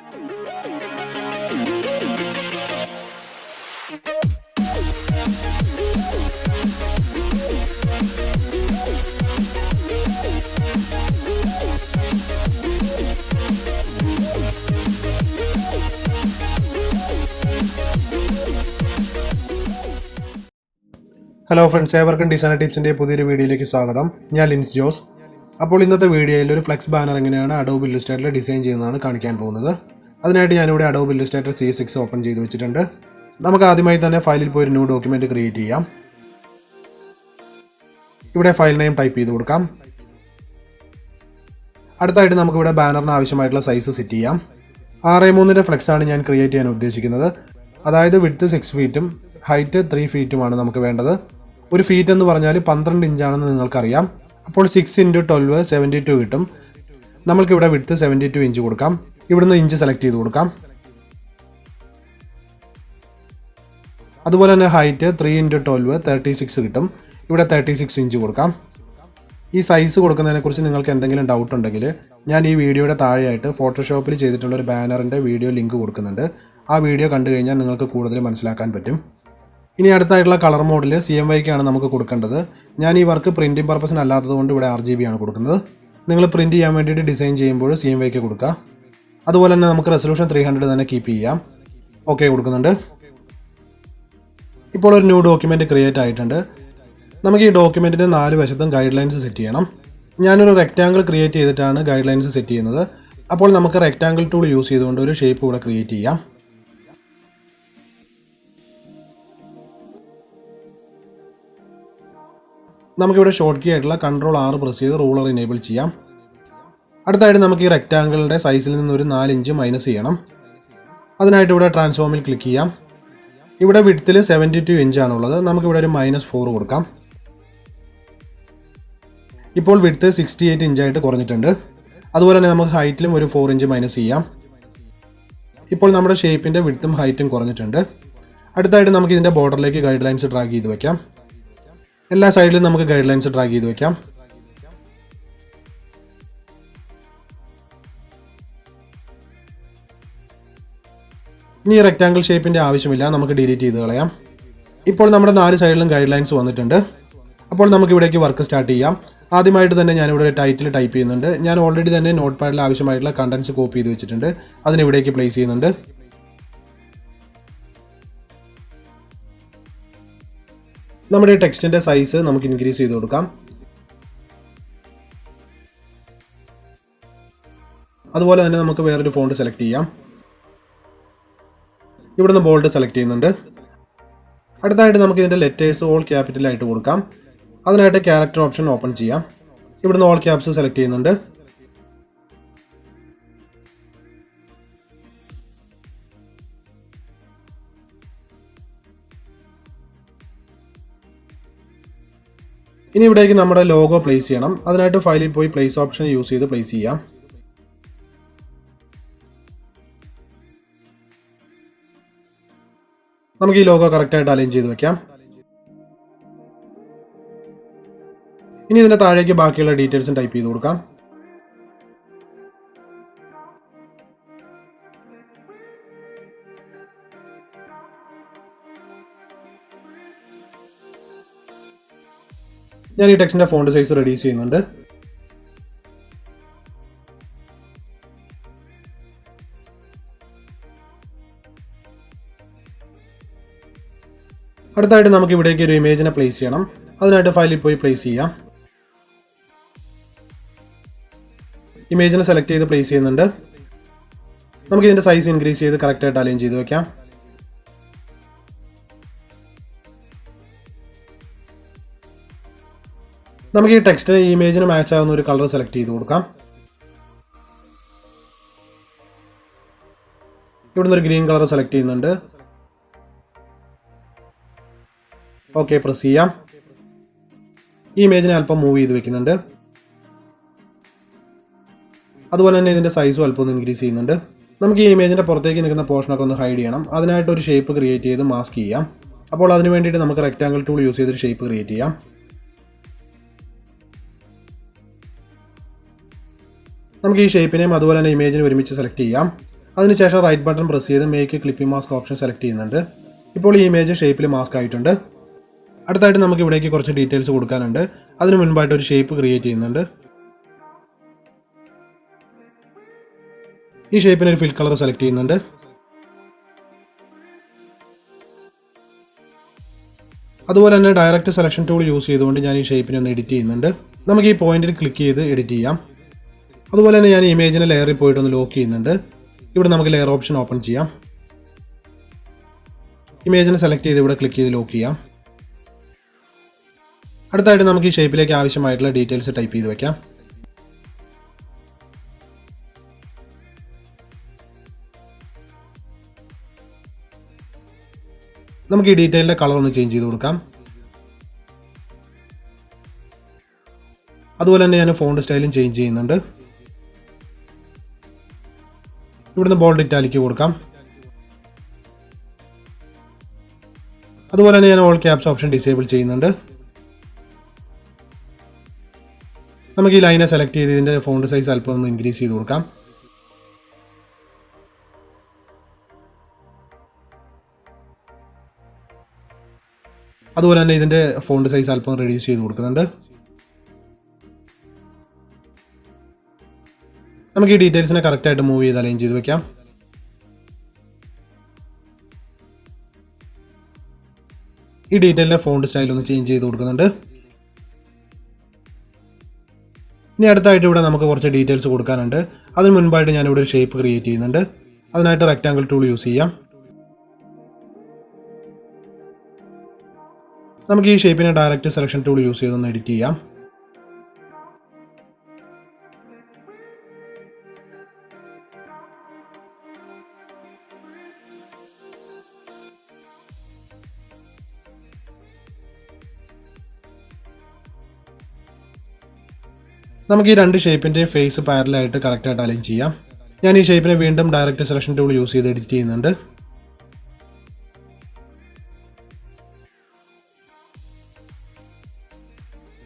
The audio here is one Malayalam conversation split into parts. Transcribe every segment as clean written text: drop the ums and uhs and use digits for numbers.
ഹലോ ഫ്രണ്ട്സ്, ഏവർക്കും ഡിസൈനർ ടിപ്സിൻ്റെ പുതിയൊരു വീഡിയോയിലേക്ക് സ്വാഗതം. ഞാൻ ലിൻസ് ജോസ്. അപ്പോൾ ഇന്നത്തെ വീഡിയോയിൽ ഒരു ഫ്ലെക്സ് ബാനർ എങ്ങനെയാണ് അഡോബ് ഇല്ലുസ്ട്രേറ്ററിൽ ഡിസൈൻ ചെയ്യുന്നതാണ് കാണിക്കാൻ പോകുന്നത്. അതിനായിട്ട് ഞാനിവിടെ അഡോബ് ഇല്ലുസ്ട്രേറ്റർ CS6 ഓപ്പൺ ചെയ്ത് വെച്ചിട്ടുണ്ട്. നമുക്ക് ആദ്യമായി തന്നെ ഫയലിൽ പോയി ഒരു ന്യൂ ഡോക്യുമെൻറ്റ് ക്രിയേറ്റ് ചെയ്യാം. ഇവിടെ ഫയൽ നെയിം ടൈപ്പ് ചെയ്ത് കൊടുക്കാം. അടുത്തായിട്ട് നമുക്കിവിടെ ബാനറിന് ആവശ്യമായിട്ടുള്ള സൈസ് സെറ്റ് ചെയ്യാം. 6:3 ഫ്ലെക്സാണ് ഞാൻ ക്രിയേറ്റ് ചെയ്യാൻ ഉദ്ദേശിക്കുന്നത്. അതായത് വിഡ്ത്ത് 6 ഫീറ്റും ഹൈറ്റ് 3 ഫീറ്റുമാണ് നമുക്ക് വേണ്ടത്. ഒരു ഫീറ്റ് എന്ന് പറഞ്ഞാൽ 12 ഇഞ്ചാണെന്ന് നിങ്ങൾക്കറിയാം. അപ്പോൾ 6 × 12 72 കിട്ടും. നമ്മൾക്കിവിടെ വിഡ്ത്ത് 72 ഇഞ്ച് കൊടുക്കാം. ഇവിടുന്ന് ഇഞ്ച് സെലക്ട് ചെയ്ത് കൊടുക്കാം. അതുപോലെ തന്നെ ഹൈറ്റ് 3 × 12 36 കിട്ടും. ഇവിടെ 36 ഇഞ്ച് കൊടുക്കാം. ഈ സൈസ് കൊടുക്കുന്നതിനെക്കുറിച്ച് നിങ്ങൾക്ക് എന്തെങ്കിലും ഡൗട്ട് ഉണ്ടെങ്കിൽ ഞാൻ ഈ വീഡിയോയുടെ താഴെയായിട്ട് ഫോട്ടോഷോപ്പിൽ ചെയ്തിട്ടുള്ള ഒരു ബാനറിൻ്റെ വീഡിയോ ലിങ്ക് കൊടുക്കുന്നുണ്ട്. ആ വീഡിയോ കണ്ടു കഴിഞ്ഞാൽ നിങ്ങൾക്ക് കൂടുതൽ മനസ്സിലാക്കാൻ പറ്റും. ഇനി അടുത്തായിട്ടുള്ള കളർ മോഡിൽ CMYക്കാണ് നമുക്ക് കൊടുക്കേണ്ടത്. ഞാൻ ഈ വർക്ക് പ്രിൻറ്റിംഗ് പർപ്പസിന് അല്ലാത്തതുകൊണ്ട് ഇവിടെ RGB ആണ് കൊടുക്കുന്നത്. നിങ്ങൾ പ്രിൻറ്റ് ചെയ്യാൻ വേണ്ടിയിട്ട് ഡിസൈൻ ചെയ്യുമ്പോൾ CMYക്ക് കൊടുക്കുക. അതുപോലെ തന്നെ നമുക്ക് റെസൊല്യൂഷൻ 300 തന്നെ കീപ്പ് ചെയ്യാം. ഓക്കെ കൊടുക്കുന്നുണ്ട്. ഇപ്പോൾ ഒരു ന്യൂ ഡോക്യുമെൻറ്റ് ക്രിയേറ്റ് ആയിട്ടുണ്ട്. നമുക്ക് ഈ ഡോക്യുമെൻറ്റിൻ്റെ 4 വശത്തും ഗൈഡ് ലൈൻസ് സെറ്റ് ചെയ്യണം. ഞാനൊരു റെക്റ്റാങ്കിൾ ക്രിയേറ്റ് ചെയ്തിട്ടാണ് ഗൈഡ് ലൈൻസ് സെറ്റ് ചെയ്യുന്നത്. അപ്പോൾ നമുക്ക് റെക്റ്റാങ്കിൾ ടൂൾ യൂസ് ചെയ്തുകൊണ്ട് ഒരു ഷേപ്പ് ഇവിടെ ക്രിയേറ്റ് ചെയ്യാം. നമുക്കിവിടെ ഷോർട്ട് കീ ആയിട്ടുള്ള Ctrl+R പ്രസ് ചെയ്ത് റൂളർ എനേബിൾ ചെയ്യാം. അടുത്തായിട്ട് നമുക്ക് ഈ റെക്റ്റാങ്കിളിൻ്റെ സൈസിൽ നിന്ന് ഒരു 4 ഇഞ്ച് മൈനസ് ചെയ്യണം. അതിനായിട്ട് ഇവിടെ ട്രാൻസ്ഫോമിൽ ക്ലിക്ക് ചെയ്യാം. ഇവിടെ വിഡ്ത്തിൽ 72 ഇഞ്ചാണുള്ളത്. നമുക്കിവിടെ ഒരു -4 കൊടുക്കാം. ഇപ്പോൾ വിഡ്ത്ത് 68 ഇഞ്ചായിട്ട് കുറഞ്ഞിട്ടുണ്ട്. അതുപോലെ തന്നെ നമുക്ക് ഹൈറ്റിലും ഒരു 4 ഇഞ്ച് മൈനസ് ചെയ്യാം. ഇപ്പോൾ നമ്മുടെ ഷേപ്പിൻ്റെ വിഡ്ത്തും ഹൈറ്റും കുറഞ്ഞിട്ടുണ്ട്. അടുത്തായിട്ട് നമുക്ക് ഇതിൻ്റെ ബോർഡറിലേക്ക് ഗൈഡ് ലൈൻസ് ഡ്രാഗ് ചെയ്ത് വയ്ക്കാം. എല്ലാ സൈഡിലും നമുക്ക് ഗൈഡ് ലൈൻസ് ഡ്രാഗ് ചെയ്ത് വയ്ക്കാം. ഇനി റെക്റ്റാങ്കിൾ ഷേപ്പിൻ്റെ ആവശ്യമില്ല, നമുക്ക് ഡിലീറ്റ് ചെയ്ത് കളയാം. ഇപ്പോൾ നമ്മുടെ 4 സൈഡിലും ഗൈഡ് ലൈൻസ് വന്നിട്ടുണ്ട്. അപ്പോൾ നമുക്ക് ഇവിടേക്ക് വർക്ക് സ്റ്റാർട്ട് ചെയ്യാം. ആദ്യമായിട്ട് തന്നെ ഞാനിവിടെ ഒരു ടൈറ്റിൽ ടൈപ്പ് ചെയ്യുന്നുണ്ട്. ഞാൻ ഓൾറെഡി തന്നെ നോട്ട് പാഡിൽ ആവശ്യമായിട്ടുള്ള കണ്ടൻസ് കോപ്പി ചെയ്ത് വെച്ചിട്ടുണ്ട്. അതിനിവിടേക്ക് പ്ലേസ് ചെയ്യുന്നുണ്ട്. നമ്മുടെ ടെക്സ്റ്റിൻ്റെ സൈസ് നമുക്ക് ഇൻക്രീസ് ചെയ്ത് കൊടുക്കാം. അതുപോലെ തന്നെ നമുക്ക് വേറൊരു ഫോണ്ട് സെലക്ട് ചെയ്യാം. ഇവിടുന്ന് ബോൾഡ് സെലക്ട് ചെയ്യുന്നുണ്ട്. അടുത്തായിട്ട് നമുക്ക് ഇതിൻ്റെ ലെറ്റേഴ്സ് ഓൾ ക്യാപിറ്റലായിട്ട് കൊടുക്കാം. അതിനായിട്ട് ക്യാരക്ടർ ഓപ്ഷൻ ഓപ്പൺ ചെയ്യാം. ഇവിടുന്ന് ഓൾ ക്യാപ്സ് സെലക്ട് ചെയ്യുന്നുണ്ട്. ഇനി ഇവിടേക്ക് നമ്മുടെ ലോഗോ പ്ലേസ് ചെയ്യണം. അതിനായിട്ട് ഫയലിൽ പോയി പ്ലേസ് ഓപ്ഷൻ യൂസ് ചെയ്ത് പ്ലേസ് ചെയ്യാം. നമുക്ക് ഈ ലോഗോ കറക്റ്റായിട്ട് അലൈൻ ചെയ്ത് വെക്കാം. ഇനി ഇതിൻ്റെ താഴേക്ക് ബാക്കിയുള്ള ഡീറ്റെയിൽസും ടൈപ്പ് ചെയ്ത് കൊടുക്കാം. ഞാൻ ഈ ടെക്സ്റ്റിൻ്റെ ഫോണ്ട് സൈസ് റെഡ്യൂസ് ചെയ്യുന്നുണ്ട്. അടുത്തായിട്ട് നമുക്ക് ഇവിടേക്ക് ഒരു ഇമേജിനെ പ്ലേസ് ചെയ്യണം. അതിനായിട്ട് ഫയലിൽ പോയി പ്ലേസ് ചെയ്യാം. ഇമേജിനെ സെലക്ട് ചെയ്ത് പ്ലേസ് ചെയ്യുന്നുണ്ട്. നമുക്ക് ഇതിൻ്റെ സൈസ് ഇൻക്രീസ് ചെയ്ത് കറക്റ്റായിട്ട് അലൈൻ ചെയ്ത് വെക്കാം. നമുക്ക് ഈ ടെക്സ്റ്റിന് ഈ ഇമേജിന് മാച്ച് ആവുന്ന ഒരു കളർ സെലക്ട് ചെയ്ത് കൊടുക്കാം. ഇവിടുന്ന് ഒരു ഗ്രീൻ കളർ സെലക്ട് ചെയ്യുന്നുണ്ട്. ഓക്കെ പ്രസ് ചെയ്യാം. ഈ ഇമേജിനെ അല്പം മൂവ് ചെയ്ത് വെക്കുന്നുണ്ട്. അതുപോലെ തന്നെ ഇതിൻ്റെ സൈസും അല്പം ഒന്ന് ഇൻക്രീസ് ചെയ്യുന്നുണ്ട്. നമുക്ക് ഈ ഇമേജിൻ്റെ പുറത്തേക്ക് നിൽക്കുന്ന പോർഷനൊക്കെ ഒന്ന് ഹൈഡ് ചെയ്യണം. അതിനായിട്ട് ഒരു ഷേപ്പ് ക്രിയേറ്റ് ചെയ്ത് മാസ്ക് ചെയ്യാം. അപ്പോൾ അതിന് വേണ്ടിയിട്ട് നമുക്ക് റെക്റ്റാങ്കിൾ ടൂൾ യൂസ് ചെയ്തൊരു ഷേപ്പ് ക്രിയേറ്റ് ചെയ്യാം. നമുക്ക് ഈ ഷേപ്പിനെയും അതുപോലെ തന്നെ ഇമേജിനെ ഒരുമിച്ച് സെലക്ട് ചെയ്യാം. അതിനുശേഷം റൈറ്റ് ബട്ടൺ പ്രസ് ചെയ്ത് make clipping mask option select ചെയ്യുന്നുണ്ട്. ഇപ്പോൾ ഈ ഇമേജ് ഷേപ്പിൽ മാസ്ക് ആയിട്ടുണ്ട്. അടുത്തായിട്ട് നമുക്ക് ഇവിടേക്ക് കുറച്ച് ഡീറ്റെയിൽസ് കൊടുക്കാനുണ്ട്. അതിന് മുൻപായിട്ട് ഒരു ഷേപ്പ് ക്രിയേറ്റ് ചെയ്യുന്നുണ്ട്. ഈ ഷേപ്പിന് ഒരു ഫിൽ കളർ സെലക്ട് ചെയ്യുന്നുണ്ട്. അതുപോലെ തന്നെ ഡയറക്റ്റ് സെലക്ഷൻ ടൂൾ യൂസ് ചെയ്തുകൊണ്ട് ഞാൻ ഈ ഷേപ്പിനെ ഒന്ന് എഡിറ്റ് ചെയ്യുന്നുണ്ട്. നമുക്ക് ഈ പോയിന്റിൽ ക്ലിക്ക് ചെയ്ത് എഡിറ്റ് ചെയ്യാം. അതുപോലെ തന്നെ ഞാൻ ഇമേജിനെ ലെയറിൽ പോയിട്ട് ഒന്ന് ലോക്ക് ചെയ്യുന്നുണ്ട്. ഇവിടെ നമുക്ക് ലെയർ ഓപ്ഷൻ ഓപ്പൺ ചെയ്യാം. ഇമേജിനെ സെലക്ട് ചെയ്ത് ഇവിടെ ക്ലിക്ക് ചെയ്ത് ലോക്ക് ചെയ്യാം. അടുത്തായിട്ട് നമുക്ക് ഈ ഷേപ്പിലേക്ക് ആവശ്യമായിട്ടുള്ള ഡീറ്റെയിൽസ് ടൈപ്പ് ചെയ്ത് വെക്കാം. നമുക്ക് ഈ ഡീറ്റെയിലിൻ്റെ കളർ ഒന്ന് ചേഞ്ച് ചെയ്ത് കൊടുക്കാം. അതുപോലെ തന്നെ ഞാൻ ഫോണ്ട് സ്റ്റൈലും ചേഞ്ച് ചെയ്യുന്നുണ്ട്. ഇവിടുന്ന് ബോൾഡ് ഇറ്റാലിക് കൊടുക്കാം. അതുപോലെ തന്നെ ഞാൻ ഓൾ ക്യാപ്സ് ഓപ്ഷൻ ഡിസേബിൾ ചെയ്യുന്നുണ്ട്. നമുക്ക് ഈ ലൈനെ സെലക്ട് ചെയ്ത് ഇതിൻ്റെ ഫോണ്ട് സൈസ് അല്പം ഒന്ന് ഇൻക്രീസ് ചെയ്ത് കൊടുക്കാം. അതുപോലെ തന്നെ ഇതിൻ്റെ ഫോണ്ട് സൈസ് അല്പം റെഡ്യൂസ് ചെയ്ത് കൊടുക്കുന്നുണ്ട്. നമുക്ക് ഈ ഡീറ്റെയിൽസിനെ കറക്റ്റായിട്ട് മൂവ് ചെയ്ത് അലൈൻ ചെയ്ത് വെക്കാം. ഈ ഡീറ്റെയിലിൻ്റെ ഫോണ്ട് സ്റ്റൈൽ ഒന്ന് ചേഞ്ച് ചെയ്ത് കൊടുക്കുന്നുണ്ട്. ഇനി അടുത്തായിട്ട് ഇവിടെ നമുക്ക് കുറച്ച് ഡീറ്റെയിൽസ് കൊടുക്കാനുണ്ട്. അതിന് മുൻപായിട്ട് ഞാനിവിടെ ഒരു ഷേപ്പ് ക്രിയേറ്റ് ചെയ്യുന്നുണ്ട്. അതിനായിട്ട് റെക്റ്റാങ്കിൾ ടൂൾ യൂസ് ചെയ്യാം. നമുക്ക് ഈ ഷേപ്പിനെ ഡയറക്റ്റ് സെലക്ഷൻ ടൂൾ യൂസ് ചെയ്തൊന്ന് എഡിറ്റ് ചെയ്യാം. നമുക്ക് ഈ രണ്ട് ഷേപ്പിൻ്റെ ഫേസ് പാരലായിട്ട് കറക്റ്റായിട്ട് അലൈൻ ചെയ്യാം. ഞാൻ ഈ ഷേപ്പിനെ വീണ്ടും ഡയറക്റ്റ് സെലക്ഷൻ ടൂൾ യൂസ് ചെയ്ത് എഡിറ്റ് ചെയ്യുന്നുണ്ട്.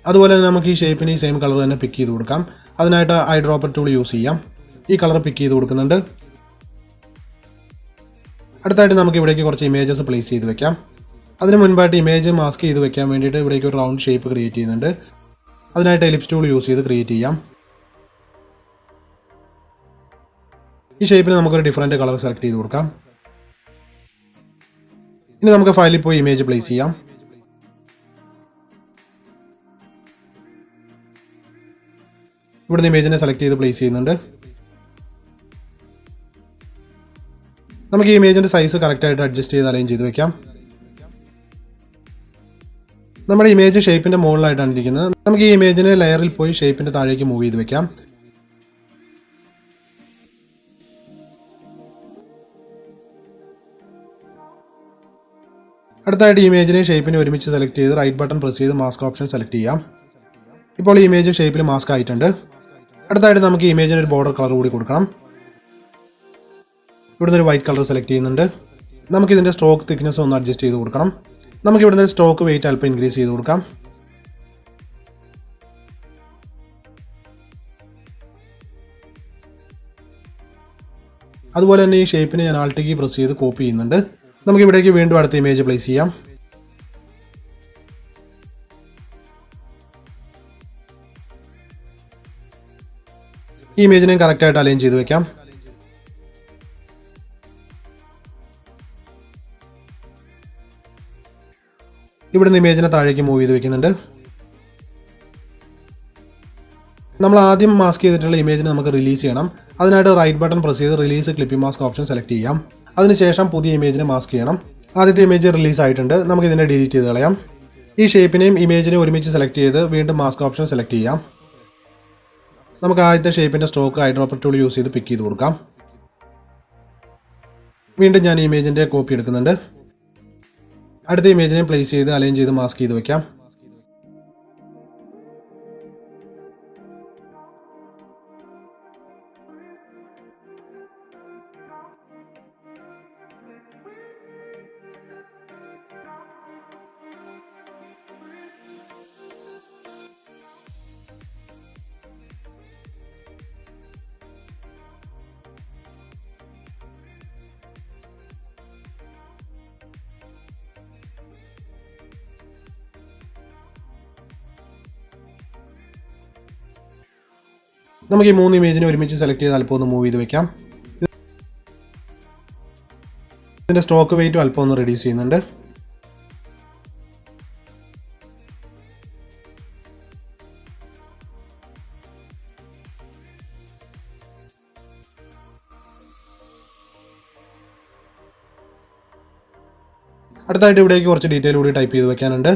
അതുപോലെ തന്നെ നമുക്ക് ഈ ഷേപ്പിന് ഈ സെയിം കളർ തന്നെ പിക്ക് ചെയ്ത് കൊടുക്കാം. അതിനായിട്ട് ഐ ഡ്രോപ്പർ ടൂൾ യൂസ് ചെയ്യാം. ഈ കളർ പിക്ക് ചെയ്ത് കൊടുക്കുന്നുണ്ട്. അടുത്തായിട്ട് നമുക്ക് ഇവിടേക്ക് കുറച്ച് ഇമേജസ് പ്ലേസ് ചെയ്ത് വെക്കാം. അതിന് മുൻപായിട്ട് ഇമേജ് മാസ്ക് ചെയ്ത് വെക്കാൻ വേണ്ടിയിട്ട് ഇവിടേക്ക് ഒരു റൗണ്ട് ഷേപ്പ് ക്രിയേറ്റ് ചെയ്യുന്നുണ്ട്. അതിനായിട്ട് എലിപ്സ് ടൂൾ യൂസ് ചെയ്ത് ക്രിയേറ്റ് ചെയ്യാം. ഈ ഷേപ്പിന് നമുക്കൊരു ഡിഫറൻറ്റ് കളർ സെലക്ട് ചെയ്ത് കൊടുക്കാം. ഇനി നമുക്ക് ഫയലിൽ പോയി ഇമേജ് പ്ലേസ് ചെയ്യാം. ഇവിടുന്ന് ഇമേജിനെ സെലക്ട് ചെയ്ത് പ്ലേസ് ചെയ്യുന്നുണ്ട്. നമുക്ക് ഈ ഇമേജിൻ്റെ സൈസ് കറക്റ്റായിട്ട് അഡ്ജസ്റ്റ് ചെയ്ത് അലൈൻ ചെയ്ത് വെക്കാം. നമ്മുടെ ഇമേജ് ഷേപ്പിൻ്റെ മുകളിലായിട്ടാണ് ഇരിക്കുന്നത്. നമുക്ക് ഈ ഇമേജിനെ ലെയറിൽ പോയി ഷേപ്പിൻ്റെ താഴേക്ക് മൂവ് ചെയ്ത് വെക്കാം. അടുത്തായിട്ട് ഇമേജിനെ ഷേപ്പിനെ ഒരുമിച്ച് സെലക്ട് ചെയ്ത് റൈറ്റ് ബട്ടൺ പ്രസ് ചെയ്ത് മാസ്ക് ഓപ്ഷൻ സെലക്ട് ചെയ്യാം. ഇപ്പോൾ ഈ ഇമേജ് ഷേപ്പിൽ മാസ്ക് ആയിട്ടുണ്ട്. അടുത്തായിട്ട് നമുക്ക് ഈ ഇമേജിന് ഒരു ബോർഡർ കളർ കൂടി കൊടുക്കണം. ഇവിടുന്ന് ഒരു വൈറ്റ് കളർ സെലക്ട് ചെയ്യുന്നുണ്ട്. നമുക്കിതിൻ്റെ സ്ട്രോക്ക് തിക്നെസ് ഒന്ന് അഡ്ജസ്റ്റ് ചെയ്ത് കൊടുക്കണം. നമുക്ക് ഇവിടുന്ന് സ്ട്രോക്ക് വെയിറ്റ് അല്പം ഇൻക്രീസ് ചെയ്ത് കൊടുക്കാം. അതുപോലെ തന്നെ ഈ ഷേപ്പിനെ ഞാൻ ആൾട്ട് കീ പ്രസ് ചെയ്ത് കോപ്പി ചെയ്യുന്നുണ്ട്. നമുക്ക് ഇവിടേക്ക് വീണ്ടും അടുത്ത ഇമേജ് പ്ലേസ് ചെയ്യാം. ഈ ഇമേജിനെ കറക്റ്റായിട്ട് അലൈൻ ചെയ്ത് വെക്കാം. ഇവിടുന്ന് ഇമേജിനെ താഴേക്ക് മൂവ് ചെയ്ത് വെക്കുന്നുണ്ട്. നമ്മൾ ആദ്യം മാസ്ക് ചെയ്തിട്ടുള്ള ഇമേജിനെ നമുക്ക് റിലീസ് ചെയ്യണം. അതിനായിട്ട് റൈറ്റ് ബട്ടൺ പ്രസ് ചെയ്ത് release clipping mask option select ചെയ്യാം. അതിനുശേഷം പുതിയ ഇമേജിനെ മാസ്ക് ചെയ്യണം. ആദ്യത്തെ ഇമേജ് റിലീസ് ആയിട്ടുണ്ട്. നമുക്ക് ഇതിനെ ഡിലീറ്റ് ചെയ്ത് കളയാം. ഈ ഷേപ്പിനെയും ഇമേജിനെയും ഒരുമിച്ച് സെലക്ട് ചെയ്ത് വീണ്ടും മാസ്ക് ഓപ്ഷൻ സെലക്ട് ചെയ്യാം. നമുക്ക് ആദ്യത്തെ ഷേപ്പിൻ്റെ stroke eye dropper tool use ചെയ്ത് പിക്ക് ചെയ്ത് കൊടുക്കാം. വീണ്ടും ഞാൻ ഇമേജിൻ്റെ കോപ്പി എടുക്കുന്നുണ്ട്. അടുത്ത ഇമേജിനെ പ്ലേസ് ചെയ്ത് അലൈൻ ചെയ്ത് മാസ്ക് ചെയ്ത് വെക്കാം. നമുക്ക് ഈ 3 ഇമേജിനെ ഒരുമിച്ച് സെലക്ട് ചെയ്ത് അല്പം ഒന്ന് മൂവ് ചെയ്ത് വെക്കാം. ഇതിൻ്റെ സ്റ്റോക്ക് വെയിറ്റും അല്പം ഒന്ന് റെഡ്യൂസ് ചെയ്യുന്നുണ്ട്. അടുത്തായിട്ട് ഇവിടേക്ക് കുറച്ച് ഡീറ്റെയിൽ കൂടി ടൈപ്പ് ചെയ്ത് വെക്കാനുണ്ട്.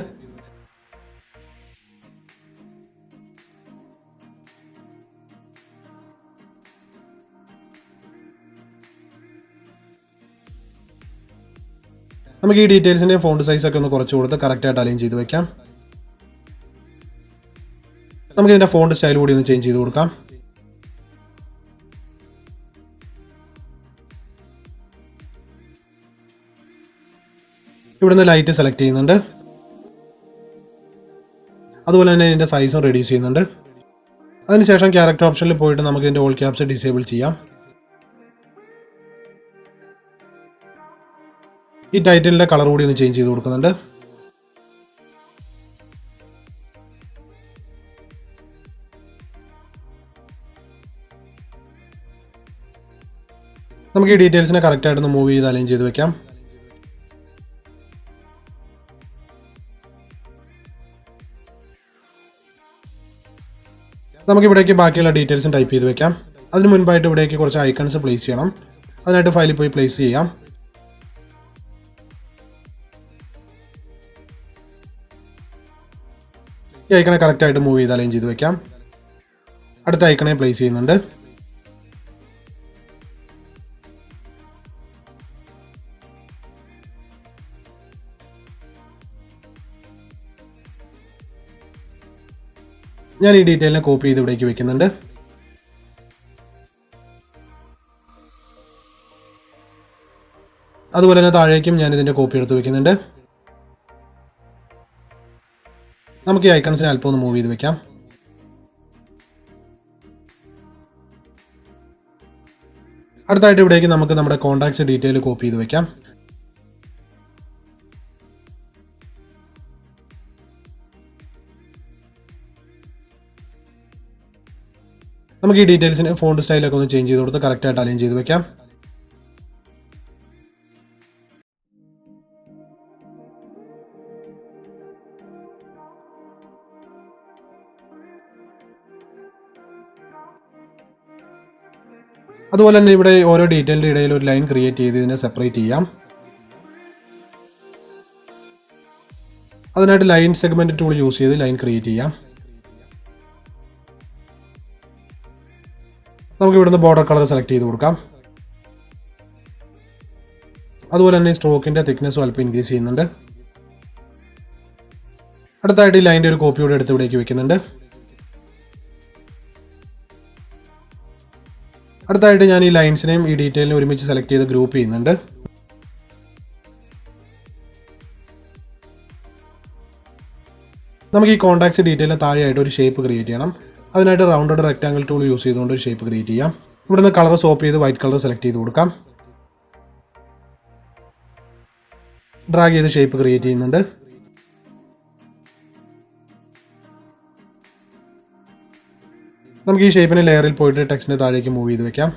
നമുക്ക് ഈ ഡീറ്റെയിൽസിൻ്റെയും ഫോണ്ട് സൈസൊക്കെ ഒന്ന് കുറച്ച് കൊടുത്ത് കറക്റ്റായിട്ട് അലൈൻ ചെയ്ത് വെക്കാം. നമുക്ക് ഇതിൻ്റെ ഫോണ്ട് സ്റ്റൈൽ കൂടി ഒന്ന് ചേഞ്ച് ചെയ്ത് കൊടുക്കാം. ഇവിടുന്ന് ലൈറ്റ് സെലക്ട് ചെയ്യുന്നുണ്ട്. അതുപോലെ തന്നെ ഇതിൻ്റെ സൈസും റെഡ്യൂസ് ചെയ്യുന്നുണ്ട്. അതിനുശേഷം ക്യാരക്ടർ ഓപ്ഷനിൽ പോയിട്ട് നമുക്ക് ഇതിൻ്റെ ഓൾ ക്യാപ്സ് ഡിസേബിൾ ചെയ്യാം. ഈ ടൈറ്റിലിൻ്റെ കളർ കൂടി ഒന്ന് ചേഞ്ച് ചെയ്ത് കൊടുക്കുന്നുണ്ട്. നമുക്ക് ഈ ഡീറ്റെയിൽസിനെ കറക്റ്റായിട്ടൊന്ന് മൂവ് ചെയ്ത് അലൈൻ ചെയ്ത് വെക്കാം. നമുക്ക് ഇവിടേക്ക് ബാക്കിയുള്ള ഡീറ്റെയിൽസും ടൈപ്പ് ചെയ്ത് വെക്കാം. അതിന് മുൻപായിട്ട് ഇവിടേക്ക് കുറച്ച് ഐക്കൺസ് പ്ലേസ് ചെയ്യണം. അതിനായിട്ട് ഫയലിൽ പോയി പ്ലേസ് ചെയ്യാം. ഈ ഐക്കണെ കറക്റ്റായിട്ട് മൂവ് ചെയ്ത് അലൈൻ ചെയ്ത് വെക്കാം. അടുത്ത ഐക്കണെ പ്ലേസ് ചെയ്യുന്നുണ്ട്. ഞാൻ ഈ ഡീറ്റെയിലിനെ കോപ്പി ചെയ്ത് ഇവിടേക്ക് വെക്കുന്നുണ്ട്. അതുപോലെ തന്നെ താഴേക്കും ഞാൻ ഇതിൻ്റെ കോപ്പി എടുത്ത് വെക്കുന്നുണ്ട്. നമുക്ക് ഈ ഐക്കൺസിനെ അല്പം ഒന്ന് മൂവ് ചെയ്ത് വെക്കാം. അടുത്തായിട്ട് ഇവിടേക്ക് നമുക്ക് നമ്മുടെ കോൺടാക്ട്സ് ഡീറ്റെയിൽ കോപ്പി ചെയ്ത് വെക്കാം. നമുക്ക് ഈ ഡീറ്റെയിൽസിന് ഫോണ്ട് സ്റ്റൈലൊക്കെ ഒന്ന് ചേഞ്ച് ചെയ്ത് കൊടുത്ത് കറക്റ്റായിട്ട് അലൈൻ ചെയ്ത് വെക്കാം. അതുപോലെ തന്നെ ഇവിടെ ഓരോ ഡീറ്റെയിലിൻ്റെ ഇടയിൽ ഒരു ലൈൻ ക്രിയേറ്റ് ചെയ്ത് ഇതിനെ സെപ്പറേറ്റ് ചെയ്യാം. അതിനായിട്ട് ലൈൻ സെഗ്മെൻറ്റ് ടൂൾ യൂസ് ചെയ്ത് ലൈൻ ക്രിയേറ്റ് ചെയ്യാം. നമുക്ക് ഇവിടുന്ന് ബോർഡർ കളർ സെലക്ട് ചെയ്ത് കൊടുക്കാം. അതുപോലെ തന്നെ സ്ട്രോക്കിൻ്റെ തിക്നെസ്സും അല്പം ഇൻക്രീസ് ചെയ്യുന്നുണ്ട്. അടുത്തായിട്ട് ഈ ലൈൻ്റെ ഒരു കോപ്പി കൂടെ എടുത്ത് ഇവിടേക്ക് വെക്കുന്നുണ്ട്. അടുത്തായിട്ട് ഞാൻ ഈ ലൈൻസിനെയും ഈ ഡീറ്റെയിലിനെ ഒരുമിച്ച് സെലക്ട് ചെയ്ത് ഗ്രൂപ്പ് ചെയ്യുന്നുണ്ട്. നമുക്ക് ഈ കോൺടാക്ട്സ് ഡീറ്റെയിലിന് താഴെയായിട്ട് ഒരു ഷേപ്പ് ക്രിയേറ്റ് ചെയ്യണം. അതിനായിട്ട് റൗണ്ടഡ് റെക്ടാങ്കിൾ ടൂൾ യൂസ് ചെയ്തുകൊണ്ട് ഒരു ഷേപ്പ് ക്രിയേറ്റ് ചെയ്യാം. ഇവിടുന്ന് കളർ സ്വോപ്പ് ചെയ്ത് വൈറ്റ് കളർ സെലക്ട് ചെയ്ത് കൊടുക്കാം. ഡ്രാഗ് ചെയ്ത് ഷേപ്പ് ക്രിയേറ്റ് ചെയ്യുന്നുണ്ട്. നമുക്ക് ഈ ഷേപ്പിനെ ലെയറിൽ പോയിട്ട് ടെക്സ്റ്റിന് താഴേക്ക് മൂവ് ചെയ്ത് വെക്കാം.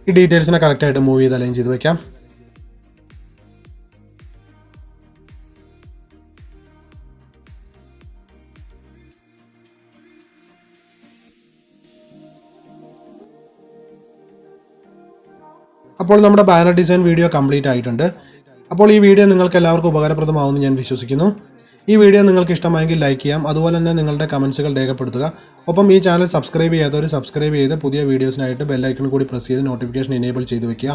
ഈ ഡീറ്റെയിൽസിനെ കറക്റ്റായിട്ട് മൂവ് ചെയ്ത് അലൈൻ ചെയ്ത് വെക്കാം. അപ്പോൾ നമ്മുടെ ബാനർ ഡിസൈൻ വീഡിയോ കംപ്ലീറ്റ് ആയിട്ടുണ്ട്. അപ്പോൾ ഈ വീഡിയോ നിങ്ങൾക്ക് എല്ലാവർക്കും ഉപകാരപ്രദമാവുമെന്ന് ഞാൻ വിശ്വസിക്കുന്നു. ഈ വീഡിയോ നിങ്ങൾക്ക് ഇഷ്ടമായെങ്കിൽ ലൈക്ക് ചെയ്യാം. അതുപോലെ തന്നെ നിങ്ങളുടെ കമൻസുകൾ രേഖപ്പെടുത്തുക. ഒപ്പം ഈ ചാനൽ സബ്സ്ക്രൈബ് ചെയ്യാത്തവർ സബ്സ്ക്രൈബ് ചെയ്ത് പുതിയ വീഡിയോസിനായിട്ട് ബെൽ ഐക്കൺ കൂടി പ്രസ് ചെയ്ത് നോട്ടിഫിക്കേഷൻ എനേബിൾ ചെയ്ത് വെക്കുക.